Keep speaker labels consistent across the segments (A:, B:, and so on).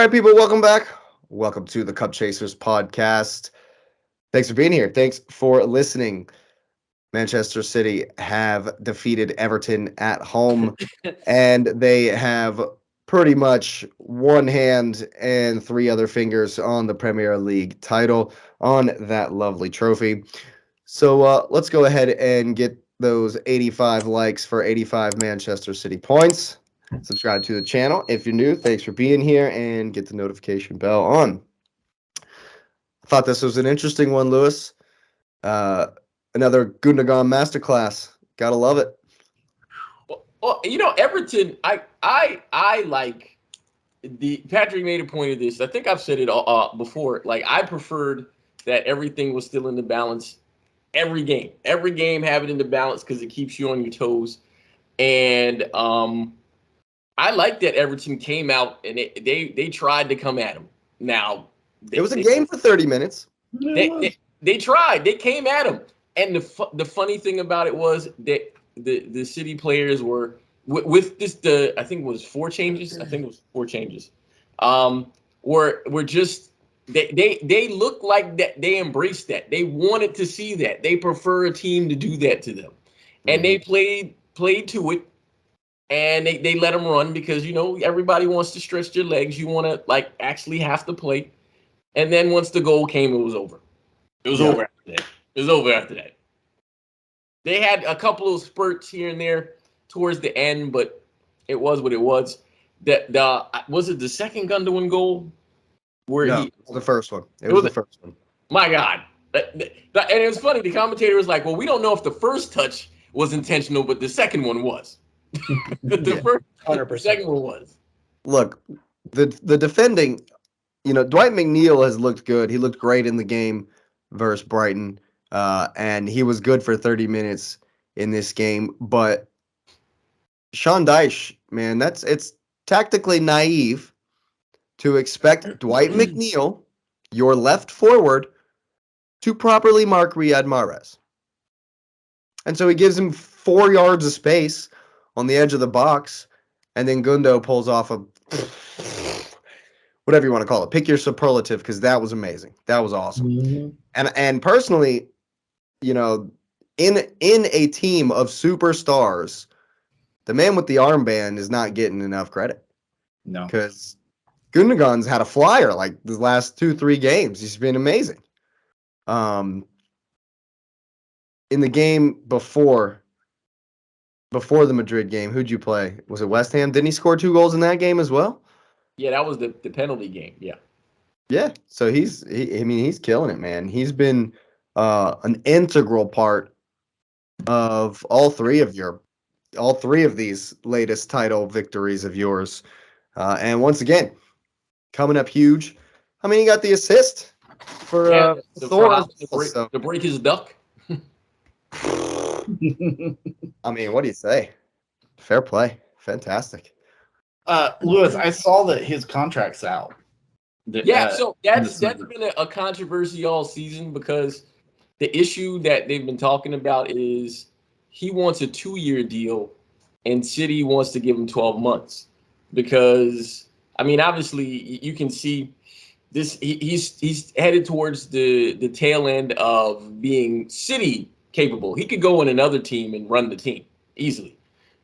A: right, people, welcome back. Welcome to the Cup Chasers podcast. Thanks for being here. Thanks for listening. Manchester City have defeated Everton at home, and they have pretty much one hand and three other fingers on the Premier League title on that lovely trophy. So let's go ahead and get those 85 likes for 85 Manchester City points. Subscribe to the channel if you're new. Thanks for being here, and get the notification bell on. I thought this was an interesting one, Lewis. Another Gundogan masterclass. Gotta love it.
B: Well, Everton. I like the Patrick made a point of this. I think I've said it before. Like, I preferred that everything was still in the balance. Every game have it in the balance because it keeps you on your toes. And I like that Everton came out and they tried to come at him. Now
A: it was a game for 30 minutes.
B: They tried. They came at him. And the funny thing about it was that the City players were with this. I think it was 4 changes. Were just they looked like that. They embraced that. They wanted to see that. They prefer a team to do that to them, and they played to it. And they let them run because, everybody wants to stretch their legs. You want to, actually have to play. And then once the goal came, it was over. It was over after that. They had a couple of spurts here and there towards the end, but it was what it was. Was it the second Gundogan goal?
A: It was the first one. It was the first one.
B: My God. And it was funny. The commentator was like, well, we don't know if the first touch was intentional, but the second one was. The first 100%. Second one was.
A: Look, the defending, Dwight McNeil has looked good. He looked great in the game versus Brighton, and he was good for 30 minutes in this game. But Sean Dyche, man, it's tactically naive to expect Dwight McNeil, your left forward, to properly mark Riyad Mahrez. And so he gives him 4 yards of space on the edge of the box, and then Gundo pulls off a whatever you want to call it. Pick your superlative, because that was amazing. That was awesome. Mm-hmm. And personally, in a team of superstars, the man with the armband is not getting enough credit.
C: No.
A: Because Gundogan's had a flyer like the last 2-3 games. He's been amazing. In the game before the Madrid game, who'd you play? Was it West Ham? Didn't he score 2 goals in that game as well?
B: Yeah, that was the penalty game. Yeah.
A: Yeah. So he's killing it, man. He's been an integral part of all three of these latest title victories of yours. And once again, coming up huge. I mean, he got the assist for Thor
B: to break his duck.
A: I mean, what do you say? Fair play. Fantastic.
C: Lewis, I saw that his contract's out.
B: So that's been a controversy all season, because the issue that they've been talking about is he wants a 2-year deal and City wants to give him 12 months. Because, obviously you can see this. He's headed towards the tail end of being City capable. He could go in another team and run the team easily,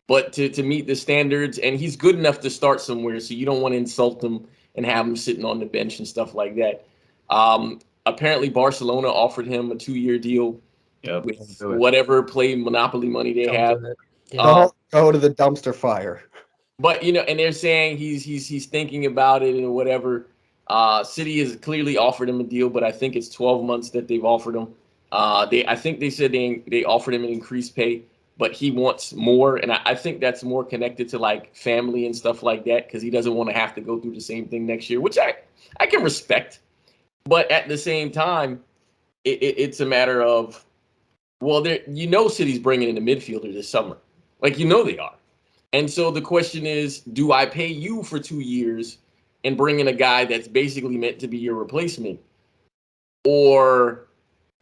B: but to meet the standards, and he's good enough to start somewhere, so you don't want to insult him and have him sitting on the bench and stuff like that. Apparently Barcelona offered him a 2-year deal with whatever play monopoly money they have.
A: Go to the dumpster fire.
B: But and they're saying he's thinking about it and whatever. City has clearly offered him a deal, but I think it's 12 months that they've offered him. I think they said they offered him an increased pay, but he wants more, and I think that's more connected to family and stuff like that, because he doesn't want to have to go through the same thing next year, which I can respect. But at the same time, it's a matter of, well, City's bringing in a midfielder this summer, they are, and so the question is, do I pay you for 2 years and bring in a guy that's basically meant to be your replacement, or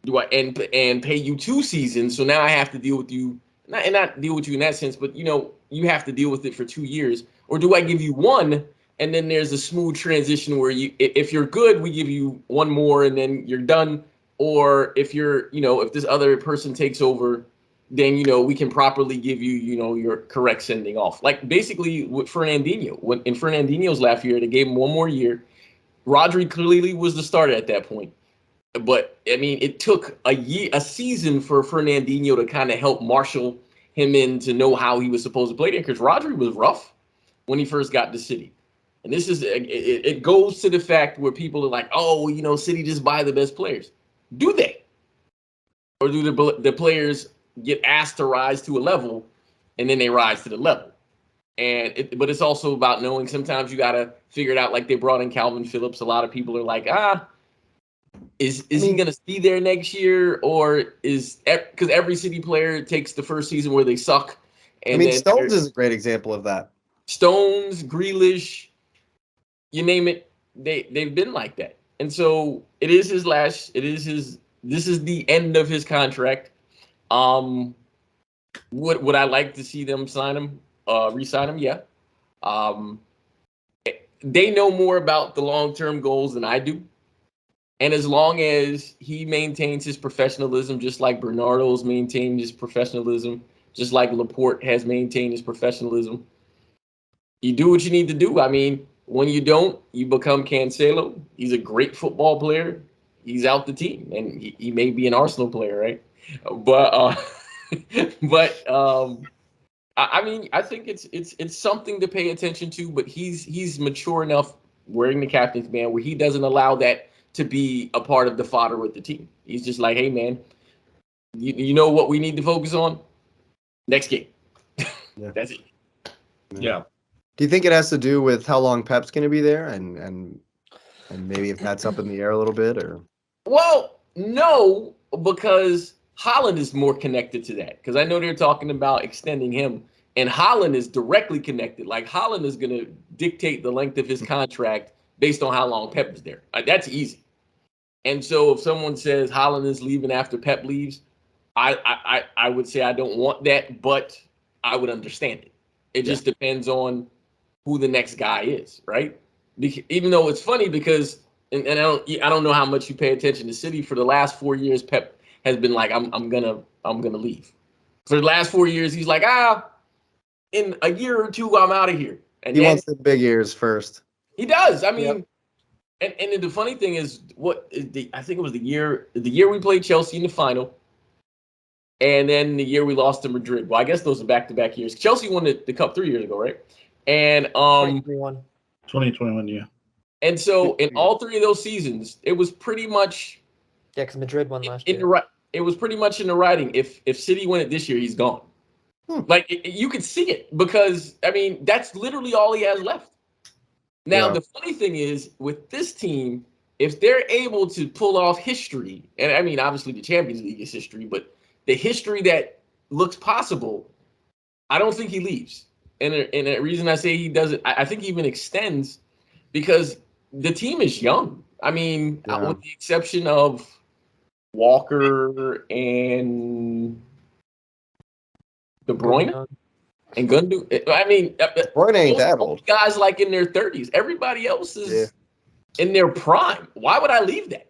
B: do I and pay you 2 seasons? So now I have to deal with you, not deal with you in that sense, but you have to deal with it for 2 years. Or do I give you 1 and then there's a smooth transition where if you're good, we give you one more, and then you're done. Or if if this other person takes over, then we can properly give you your correct sending off. Like basically with Fernandinho, when in Fernandinho's last year, they gave him one more year. Rodri clearly was the starter at that point. But I mean, it took a season for Fernandinho to kind of help marshal him in to know how he was supposed to play there, because Rodri was rough when he first got to City. And this is it goes to the fact where people are like, oh, City just buy the best players. Do they? Or do the players get asked to rise to a level, and then they rise to the level? But it's also about knowing sometimes you got to figure it out. Like they brought in Calvin Phillips. A lot of people are like, is he going to be there next year, or because every City player takes the first season where they suck. And then
A: Stones is a great example of that.
B: Stones, Grealish, you name it, they've been like that. And so it is his last. This is the end of his contract. Would I like to see them sign him, re-sign him? Yeah. They know more about the long-term goals than I do. And as long as he maintains his professionalism, just like Bernardo's maintained his professionalism, just like Laporte has maintained his professionalism, you do what you need to do. I mean, when you don't, you become Cancelo. He's a great football player. He's out the team, and he may be an Arsenal player, right? But I mean, I think it's something to pay attention to. But he's mature enough, wearing the captain's band, where he doesn't allow that to be a part of the fodder with the team. He's just like, hey, man, you know what we need to focus on? Next game.
A: Yeah.
B: That's it.
C: Yeah.
A: Do you think it has to do with how long Pep's going to be there, and maybe if that's up in the air a little bit, or?
B: Well, no, because Haaland is more connected to that. Because I know they're talking about extending him, and Haaland is directly connected. Like Haaland is going to dictate the length of his contract based on how long Pep is there. That's easy. And so if someone says Haaland is leaving after Pep leaves, I would say I don't want that, but I would understand it. It just depends on who the next guy is, right? Even though it's funny because, and I don't know how much you pay attention to City. For the last 4 years, Pep has been like, I'm gonna leave. For the last 4 years, he's like, in a year or two, I'm out of here. And
A: he wants the big ears first.
B: He does. I mean, and the funny thing is, I think it was the year we played Chelsea in the final, and then the year we lost to Madrid. Well, I guess those are back-to-back years. Chelsea won the cup 3 years ago, right? And
C: 2021, yeah.
B: And so in all 3 of those seasons, it was pretty much
D: because Madrid won last year.
B: It was pretty much in the writing. If City win it this year, he's gone. Like you could see it, because I mean that's literally all he has left. Now the funny thing is with this team, if they're able to pull off history, and I mean obviously the Champions League is history, but the history that looks possible, I don't think he leaves. And the reason I say he doesn't, I think he even extends, because the team is young. I mean, with the exception of Walker and De Bruyne and Gundogan. I mean,
A: Bruyne ain't that old.
B: Guys like in their 30s. Everybody else is in their prime. Why would I leave that?